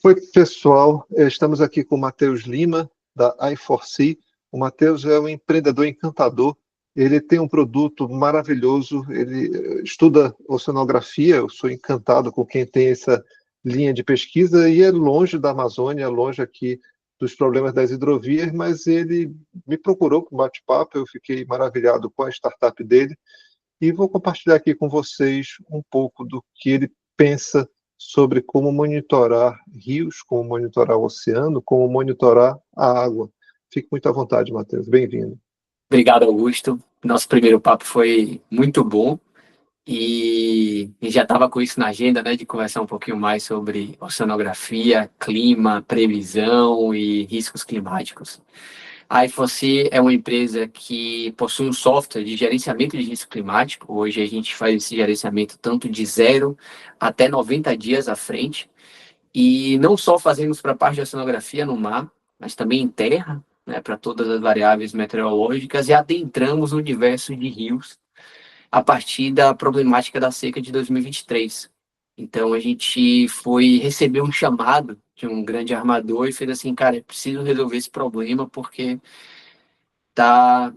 Oi, pessoal. Estamos aqui com o Matheus Lima, da i4C. O Matheus é um empreendedor encantador. Ele tem um produto maravilhoso. Ele estuda oceanografia. Eu sou encantado com quem tem essa linha de pesquisa e é longe da Amazônia, longe aqui dos problemas das hidrovias, mas ele me procurou para um bate-papo. Eu fiquei maravilhado com a startup dele e vou compartilhar aqui com vocês um pouco do que ele pensa sobre como monitorar rios, como monitorar o oceano, como monitorar a água. Fique muito à vontade, Matheus. Bem-vindo. Obrigado, Augusto. Nosso primeiro papo foi muito bom e já estava com isso na agenda, né, de conversar um pouquinho mais sobre oceanografia, clima, previsão e riscos climáticos. A IFOC é uma empresa que possui um software de gerenciamento de risco climático. Hoje a gente faz esse gerenciamento tanto de 0 até 90 dias à frente. E não só fazemos para a parte de oceanografia no mar, mas também em terra, né, para todas as variáveis meteorológicas, e adentramos o universo de rios a partir da problemática da seca de 2023. Então a gente foi receber um chamado de um grande armador e fez assim, cara, eu preciso resolver esse problema porque tá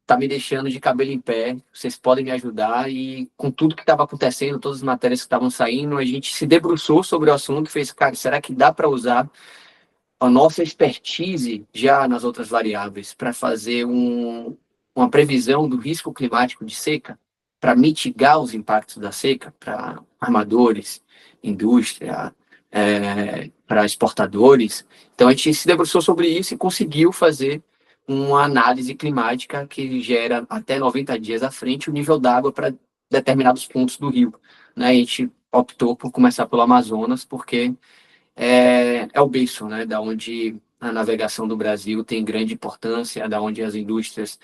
tá me deixando de cabelo em pé, vocês podem me ajudar. E com tudo que estava acontecendo, todas as matérias que estavam saindo, a gente se debruçou sobre o assunto e fez, cara, será que dá para usar a nossa expertise já nas outras variáveis para fazer uma previsão do risco climático de seca, para mitigar os impactos da seca para armadores, indústria, para exportadores. Então a gente se debruçou sobre isso e conseguiu fazer uma análise climática que gera até 90 dias à frente o nível d'água para determinados pontos do rio. Né? A gente optou por começar pelo Amazonas porque é o berço, né, da onde a navegação do Brasil tem grande importância, da onde as indústrias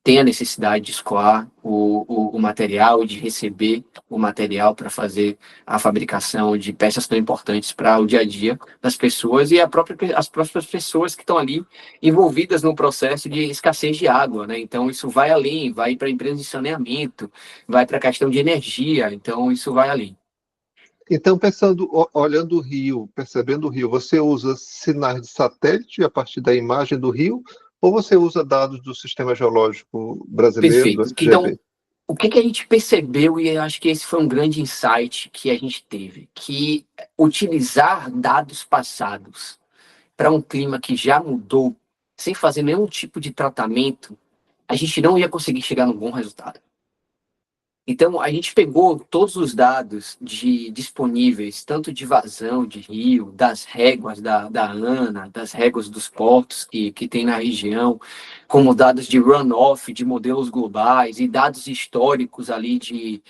têm a necessidade de escoar o material e de receber o material para fazer a fabricação de peças tão importantes para o dia a dia das pessoas e as próprias pessoas que estão ali envolvidas no processo de escassez de água, né? Então isso vai além, vai para empresas de saneamento, vai para a questão de energia, então isso vai além. Então, pensando, olhando o rio, percebendo o rio, você usa sinais de satélite a partir da imagem do rio, ou você usa dados do Sistema Geológico Brasileiro, do Perfeito. Então, SGB? o que a gente percebeu, e eu acho que esse foi um grande insight que a gente teve, que utilizar dados passados para um clima que já mudou, sem fazer nenhum tipo de tratamento, a gente não ia conseguir chegar num bom resultado. Então, a gente pegou todos os dados disponíveis, tanto de vazão de rio, das réguas da ANA, das réguas dos portos que tem na região, como dados de runoff, de modelos globais e dados históricos ali de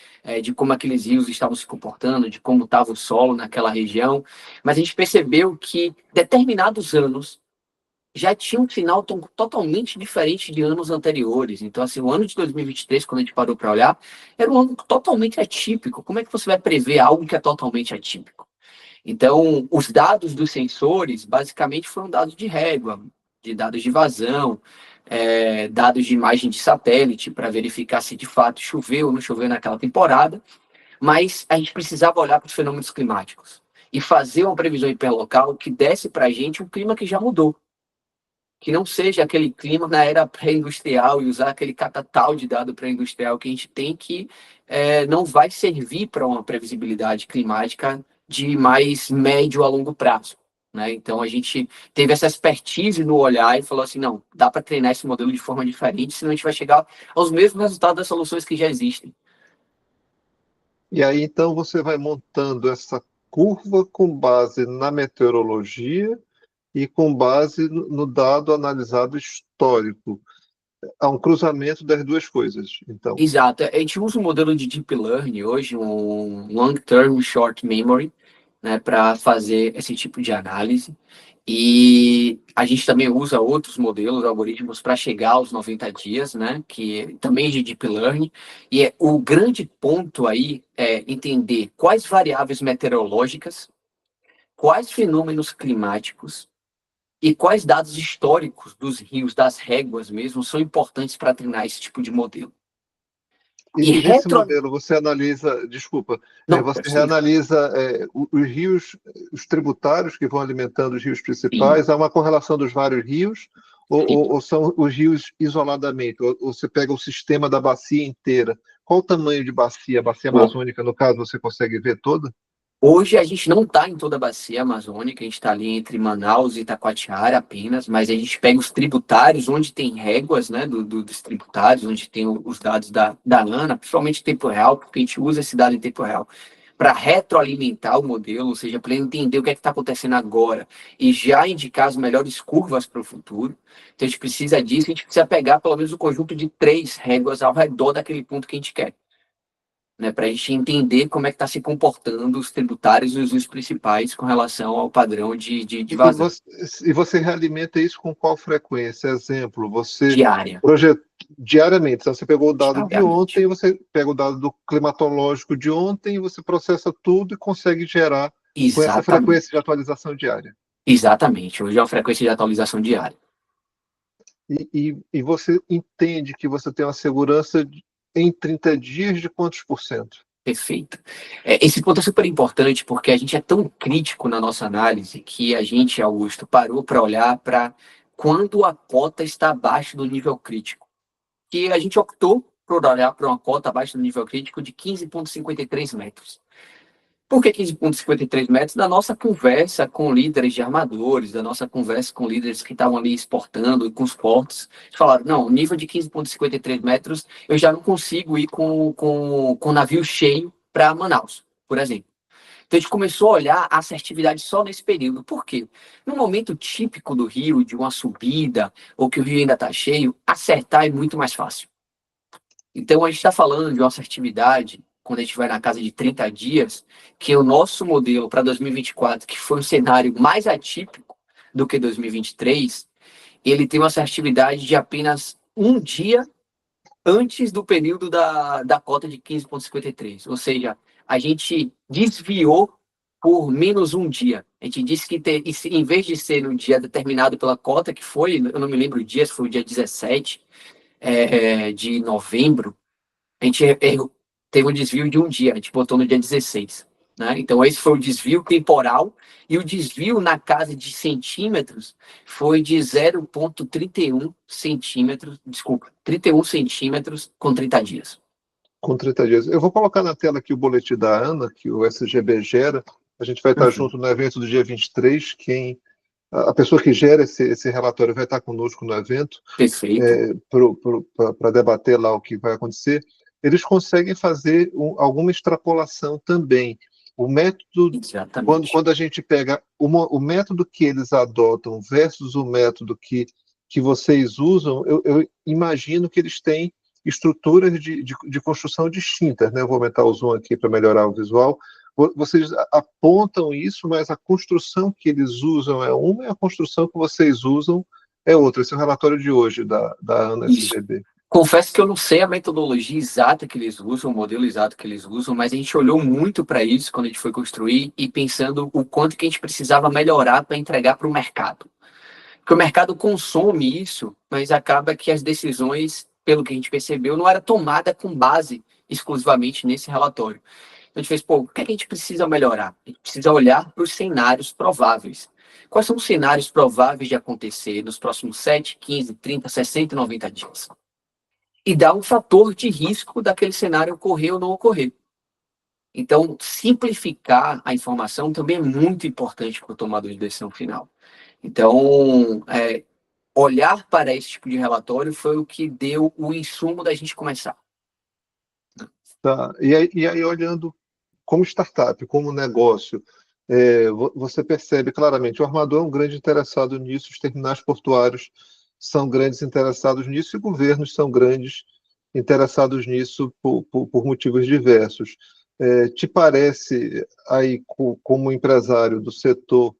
como aqueles rios estavam se comportando, de como estava o solo naquela região. Mas a gente percebeu que determinados anos já tinha um final totalmente diferente de anos anteriores. Então, assim, o ano de 2023, quando a gente parou para olhar, era um ano totalmente atípico. Como é que você vai prever algo que é totalmente atípico? Então, os dados dos sensores, basicamente, foram dados de régua, de dados de vazão, dados de imagem de satélite, para verificar se de fato choveu ou não choveu naquela temporada. Mas a gente precisava olhar para os fenômenos climáticos e fazer uma previsão hiperlocal que desse para a gente um clima que já mudou, que não seja aquele clima na era pré-industrial e usar aquele catatal de dado pré-industrial que a gente tem que não vai servir para uma previsibilidade climática de mais médio a longo prazo. Né? Então, a gente teve essa expertise no olhar e falou assim, não, dá para treinar esse modelo de forma diferente, senão a gente vai chegar aos mesmos resultados das soluções que já existem. E aí, então, você vai montando essa curva com base na meteorologia e com base no dado analisado histórico. Há um cruzamento das duas coisas, então. Exato. A gente usa um modelo de Deep Learning hoje, um Long Term Short Memory, né, para fazer esse tipo de análise. E a gente também usa outros modelos, algoritmos, para chegar aos 90 dias, né, que também é de Deep Learning. E o grande ponto aí é entender quais variáveis meteorológicas, quais fenômenos climáticos e quais dados históricos dos rios, das réguas mesmo, são importantes para treinar esse tipo de modelo. E nesse modelo você analisa, desculpa, Não, você reanalisa os rios, os tributários que vão alimentando os rios sim, principais, há uma correlação dos vários rios, sim. ou são os rios isoladamente? Ou você pega o sistema da bacia inteira? Qual o tamanho de bacia? A bacia Bom, amazônica, no caso, você consegue ver toda? hoje a gente não está em toda a bacia amazônica, a gente está ali entre Manaus e Itacoatiara apenas, mas a gente pega os tributários, onde tem réguas, né, dos tributários, onde tem os dados da ANA, principalmente em tempo real, porque a gente usa esse dado em tempo real para retroalimentar o modelo, ou seja, para entender o que é que está acontecendo agora e já indicar as melhores curvas para o futuro. Então a gente precisa disso, a gente precisa pegar pelo menos o conjunto de 3 réguas ao redor daquele ponto que a gente quer, né, para a gente entender como é que está se comportando os tributários e os rios principais com relação ao padrão de E vazão você, e você realimenta isso com qual frequência? Exemplo, você diária, projeta diariamente. Então, você pegou o dado de diariamente. ontem, você pega o dado do climatológico de ontem, você processa tudo e consegue gerar com essa frequência de Exatamente. atualização diária. Exatamente. Hoje é uma frequência de atualização diária. E você entende que você tem uma segurança em 30 dias de quantos por cento? Perfeito. Esse ponto é super importante porque a gente é tão crítico na nossa análise que a gente, Augusto, parou para olhar para quando a cota está abaixo do nível crítico. Que a gente optou por olhar para uma cota abaixo do nível crítico de 15,53 metros. Por que 15,53 metros? Da nossa conversa com líderes de armadores, da nossa conversa com líderes que estavam ali exportando e com os portos, eles falaram, não, o nível de 15,53 metros, eu já não consigo ir com navio cheio para Manaus, por exemplo. Então a gente começou a olhar a assertividade só nesse período. Por quê? No momento típico do rio, de uma subida, ou que o rio ainda está cheio, acertar é muito mais fácil. Então, a gente está falando de uma assertividade, quando a gente vai na casa de 30 dias, que o nosso modelo para 2024, que foi um cenário mais atípico do que 2023, ele tem uma assertividade de apenas um dia antes do período da cota de 15,53. Ou seja, a gente desviou por menos um dia. A gente disse que, em vez de ser no dia determinado pela cota, que foi, eu não me lembro o dia, se foi o dia 17 de novembro, a gente teve um desvio de um dia, a gente botou no dia 16. Né? Então, esse foi o desvio temporal, e o desvio na casa de centímetros foi de 0,31 centímetros, desculpa, 31 centímetros com 30 dias. Com 30 dias. Eu vou colocar na tela aqui o boletim da ANA, que o SGB gera. A gente vai estar Uhum. junto no evento do dia 23. A pessoa que gera esse relatório vai estar conosco no evento Perfeito. para debater lá o que vai acontecer. Eles conseguem fazer alguma extrapolação também. O método, Exatamente. quando a gente pega o método que eles adotam versus o método que vocês usam, eu imagino que eles têm estruturas de construção distintas, né? Eu vou aumentar o zoom aqui para melhorar o visual. Vocês apontam isso, mas a construção que eles usam é uma e a construção que vocês usam é outra. Esse é o relatório de hoje da ANA Isso. SGB. Confesso que eu não sei a metodologia exata que eles usam, o modelo exato que eles usam, mas a gente olhou muito para isso quando a gente foi construir e pensando o quanto que a gente precisava melhorar para entregar para o mercado. Porque o mercado consome isso, mas acaba que as decisões, pelo que a gente percebeu, não era tomada com base exclusivamente nesse relatório. Então a gente fez, pô, o que é que a gente precisa melhorar? A gente precisa olhar para os cenários prováveis. Quais são os cenários prováveis de acontecer nos próximos 7, 15, 30, 60 e 90 dias? E dar um fator de risco daquele cenário ocorrer ou não ocorrer. Então, simplificar a informação também é muito importante para o tomador de decisão final. Então, olhar para esse tipo de relatório foi o que deu o insumo da gente começar. Tá. E aí, olhando como startup, como negócio, você percebe claramente, o armador é um grande interessado nisso, os terminais portuários são grandes interessados nisso e governos são grandes interessados nisso por motivos diversos. Te parece, aí, como empresário do setor,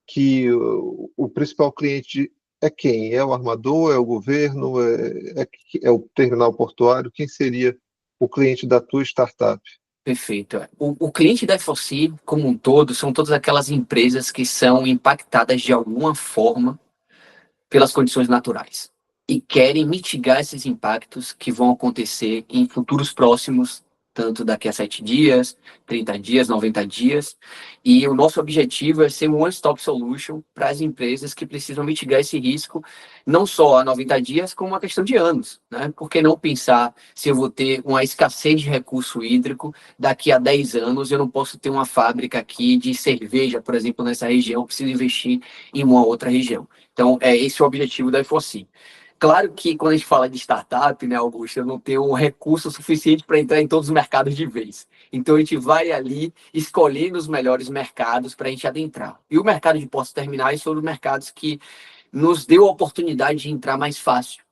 que o principal cliente é quem? É o armador? É o governo? É o terminal portuário? Quem seria o cliente da tua startup? Perfeito. O cliente da FOC, como um todo, são todas aquelas empresas que são impactadas de alguma forma pelas condições naturais. e querem mitigar esses impactos que vão acontecer em futuros próximos, tanto daqui a 7 dias, 30 dias, 90 dias. E o nosso objetivo é ser um one-stop solution para as empresas que precisam mitigar esse risco, não só a 90 dias, como uma questão de anos, né? Por que não pensar se eu vou ter uma escassez de recurso hídrico daqui a 10 anos, eu não posso ter uma fábrica aqui de cerveja, por exemplo, nessa região, preciso investir em uma outra região. Então, é esse o objetivo da E4C. Claro que quando a gente fala de startup, né, Augusto, eu não tenho um recurso suficiente para entrar em todos os mercados de vez. Então a gente vai ali escolhendo os melhores mercados para a gente adentrar. E o mercado de postos terminais foram os mercados que nos deu a oportunidade de entrar mais fácil.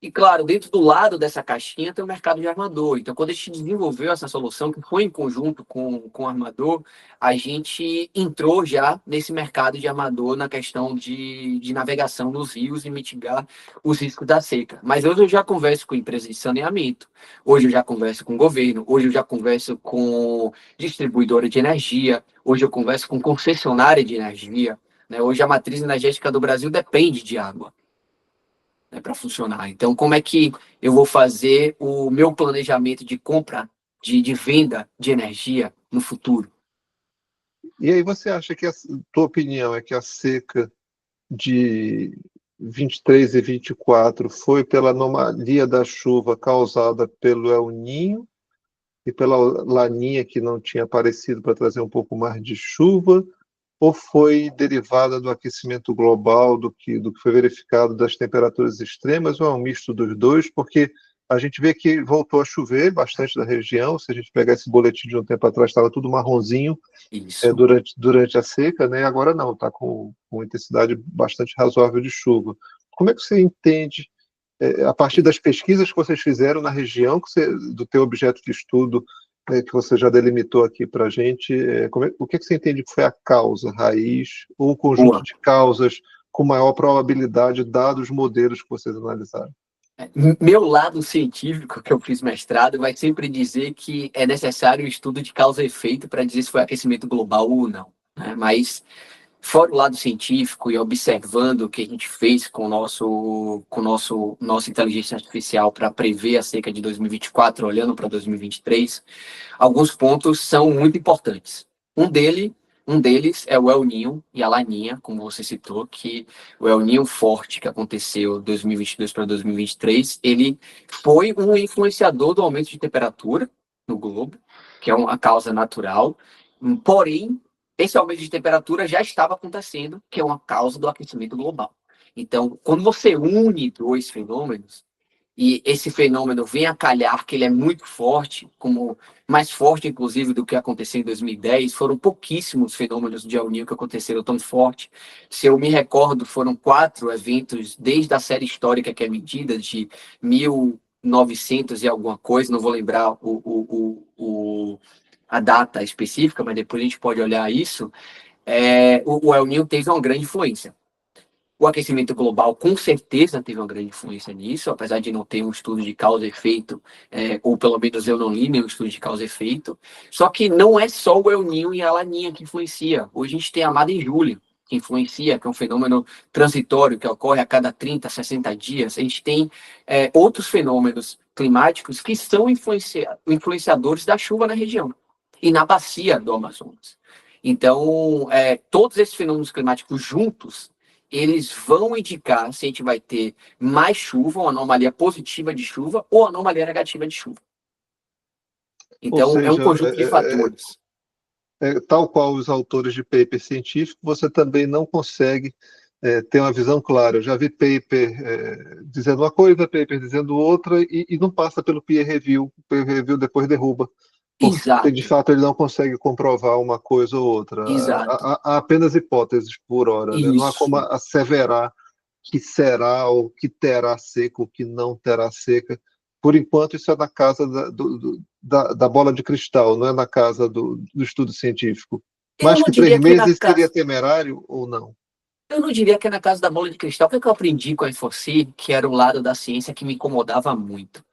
E, claro, dentro do lado dessa caixinha tem o mercado de armador. Então, quando a gente desenvolveu essa solução, que foi em conjunto com o armador, a gente entrou já nesse mercado de armador na questão de navegação nos rios e mitigar os riscos da seca. Mas hoje eu já converso com empresas de saneamento, hoje eu já converso com o governo, hoje eu já converso com distribuidora de energia, hoje eu converso com concessionária de energia, né? Hoje a matriz energética do Brasil depende de água, né, para funcionar. Então, como é que eu vou fazer o meu planejamento de compra, de venda de energia no futuro? E aí você acha que a tua opinião é que a seca de 23 e 24 foi pela anomalia da chuva causada pelo El Niño e pela Laninha que não tinha aparecido para trazer um pouco mais de chuva, ou foi derivada do aquecimento global, do que foi verificado das temperaturas extremas, ou é um misto dos dois? Porque a gente vê que voltou a chover bastante na região. Se a gente pegar esse boletim de um tempo atrás, estava tudo marronzinho Isso. durante a seca, né? Agora não, está com intensidade bastante razoável de chuva. Como é que você entende, a partir das pesquisas que vocês fizeram na região, do teu objeto de estudo, que você já delimitou aqui para a gente, o que você entende que foi a causa raiz, ou um conjunto Boa. de causas com maior probabilidade, dados os modelos que vocês analisaram? Meu lado científico, que eu fiz mestrado, vai sempre dizer que é necessário um estudo de causa e efeito para dizer se foi aquecimento global ou não, né? Mas fora o lado científico e observando o que a gente fez com nossa inteligência artificial para prever a seca de 2024, olhando para 2023, alguns pontos são muito importantes. Um deles, um deles é o El Niño e a Laninha, como você citou, que o El Niño forte que aconteceu 2022 para 2023, ele foi um influenciador do aumento de temperatura no globo, que é uma causa natural, porém esse aumento de temperatura já estava acontecendo, que é uma causa do aquecimento global. Então, quando você une dois fenômenos, e esse fenômeno vem a calhar que ele é muito forte, como mais forte, inclusive, do que aconteceu em 2010, foram pouquíssimos fenômenos de El Niño que aconteceram tão forte. Se eu me recordo, foram 4 eventos, desde a série histórica que é medida, de 1900 e alguma coisa, não vou lembrar a data específica, mas depois a gente pode olhar isso. O El Niño teve uma grande influência. O aquecimento global, com certeza, teve uma grande influência nisso, apesar de não ter um estudo de causa e efeito, ou pelo menos eu não li nenhum estudo de causa e efeito. Só que não é só o El Niño e a Laninha que influencia. Hoje a gente tem a Madre Júlia, que influencia, que é um fenômeno transitório que ocorre a cada 30, 60 dias. A gente tem outros fenômenos climáticos que são influenciadores da chuva na região e na bacia do Amazonas. Então, todos esses fenômenos climáticos juntos, eles vão indicar se a gente vai ter mais chuva, uma anomalia positiva de chuva ou anomalia negativa de chuva. Ou Então, é um seja, conjunto de fatores. tal qual os autores de paper científico, você também não consegue ter uma visão clara. Eu já vi paper dizendo uma coisa, paper dizendo outra, e não passa pelo peer review. O peer review depois derruba, porque de Exato, fato ele não consegue comprovar uma coisa ou outra. exato. Há apenas hipóteses por hora, né? Não há como Isso. asseverar que será ou que terá seca ou que não terá seca. Por enquanto, isso é na casa da bola de cristal, não é na casa do estudo científico. Eu Mais não que três diria que é na meses seria casa. temerário ou não? Eu não diria que é na casa da bola de cristal. O que eu aprendi com a Enforci, que era um lado da ciência que me incomodava muito,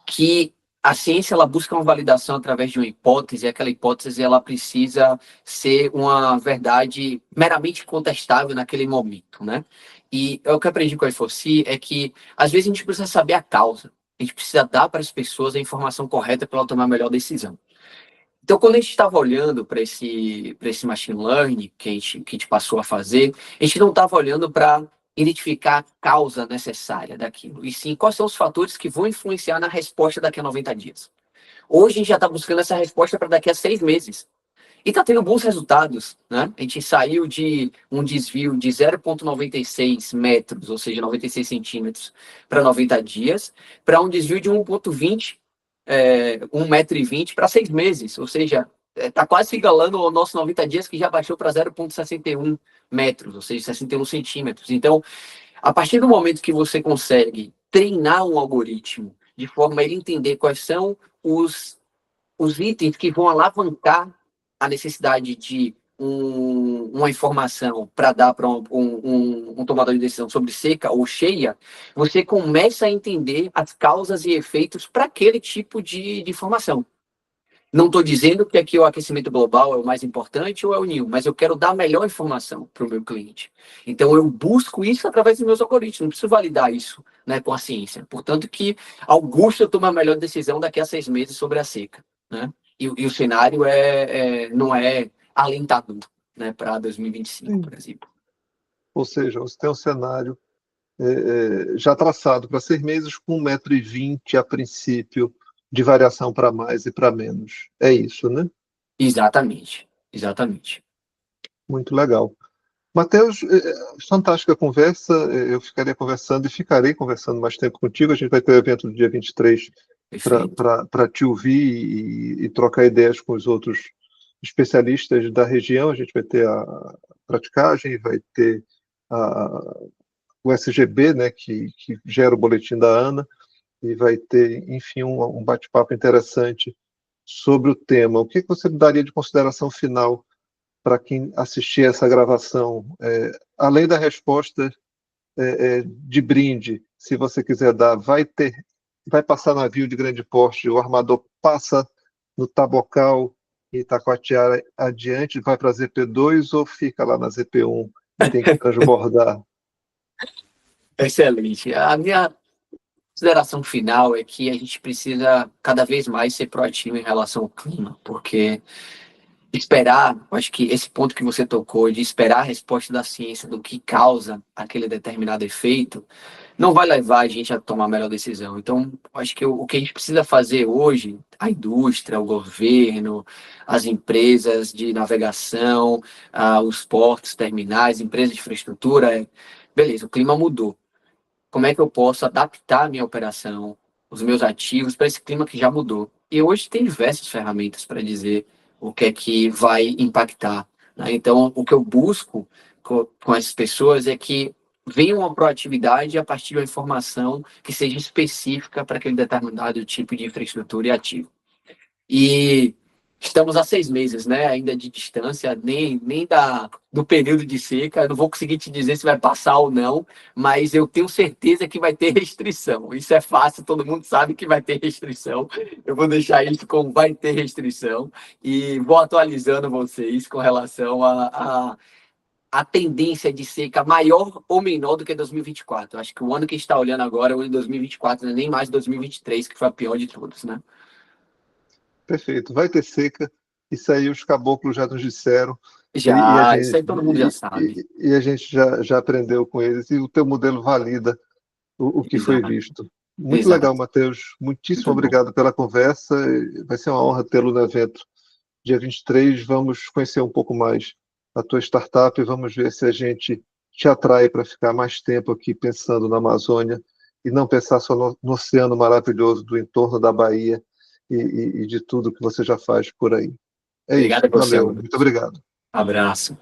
que a ciência ela busca uma validação através de uma hipótese, e aquela hipótese ela precisa ser uma verdade meramente contestável naquele momento, né? E o que eu aprendi com a I4C é que, às vezes, a gente precisa saber a causa. A gente precisa dar para as pessoas a informação correta para ela tomar a melhor decisão. Então, quando a gente estava olhando para esse machine learning que a gente passou a fazer, a gente não estava olhando para identificar a causa necessária daquilo, e sim quais são os fatores que vão influenciar na resposta daqui a 90 dias. Hoje a gente já está buscando essa resposta para daqui a 6 meses. E está tendo bons resultados, né? A gente saiu de um desvio de 0,96 metros, ou seja, 96 centímetros, para 90 dias, para um desvio de 1,20, 1,20 m para 6 meses, ou seja, está quase igualando o nosso 90 dias, que já baixou para 0,61 metros, ou seja, 61 centímetros. Então, a partir do momento que você consegue treinar um algoritmo de forma a ele entender quais são os itens que vão alavancar a necessidade de uma informação para dar para um tomador de decisão sobre seca ou cheia, você começa a entender as causas e efeitos para aquele tipo de informação. Não estou dizendo que aqui o aquecimento global é o mais importante ou é o NIL, mas eu quero dar a melhor informação para o meu cliente. Então, eu busco isso através dos meus algoritmos, não preciso validar isso, né, com a ciência. Portanto, que Augusto toma a melhor decisão daqui a 6 meses sobre a seca, né? E o cenário não é alentador, né, para 2025, por exemplo. Ou seja, você tem um cenário já traçado para 6 meses com 1,20 m a princípio, de variação para mais e para menos. É isso, né? Exatamente, exatamente. Muito legal. Matheus, fantástica conversa. Eu ficaria conversando e ficarei conversando mais tempo contigo. A gente vai ter o evento do dia 23 para te ouvir e trocar ideias com os outros especialistas da região. A gente vai ter a praticagem, vai ter o SGB, né, que gera o boletim da ANA, e vai ter, enfim, um bate-papo interessante sobre o tema. O que você daria de consideração final para quem assistir essa gravação? Além da resposta de brinde, se você quiser dar, vai passar navio de grande porte, o armador passa no Tabocal e Itacoatiara adiante, vai para a ZP2 ou fica lá na ZP1 e tem que transbordar? Excelente. A minha consideração final é que a gente precisa cada vez mais ser proativo em relação ao clima, porque acho que esse ponto que você tocou, de esperar a resposta da ciência do que causa aquele determinado efeito, não vai levar a gente a tomar a melhor decisão. Então, acho que o que a gente precisa fazer hoje, a indústria, o governo, as empresas de navegação, os portos, terminais, empresas de infraestrutura, beleza, o clima mudou. Como é que eu posso adaptar a minha operação, os meus ativos para esse clima que já mudou? E hoje tem diversas ferramentas para dizer o que é que vai impactar, né? Então, o que eu busco com essas pessoas é que venha uma proatividade a partir de uma informação que seja específica para aquele determinado tipo de infraestrutura e ativo. E estamos a 6 meses, né, ainda de distância, nem do período de seca. Eu não vou conseguir te dizer se vai passar ou não, mas eu tenho certeza que vai ter restrição. Isso é fácil, todo mundo sabe que vai ter restrição. Eu vou deixar isso como vai ter restrição e vou atualizando vocês com relação a tendência de seca maior ou menor do que 2024. Acho que o ano que a gente está olhando agora é o ano de 2024, não é nem mais 2023, que foi a pior de todos, né? Perfeito. Vai ter seca. Isso aí os caboclos já nos disseram. Isso aí todo mundo já sabe. E a gente já aprendeu com eles. E o teu modelo valida o que foi visto. Muito legal, Matheus. Muitíssimo obrigado pela conversa. Vai ser uma honra tê-lo no evento. Dia 23, vamos conhecer um pouco mais a tua startup e vamos ver se a gente te atrai para ficar mais tempo aqui pensando na Amazônia e não pensar só no oceano maravilhoso do entorno da Bahia e de tudo que você já faz por aí. É Obrigado isso. a você. Valeu. Muito obrigado. Abraço.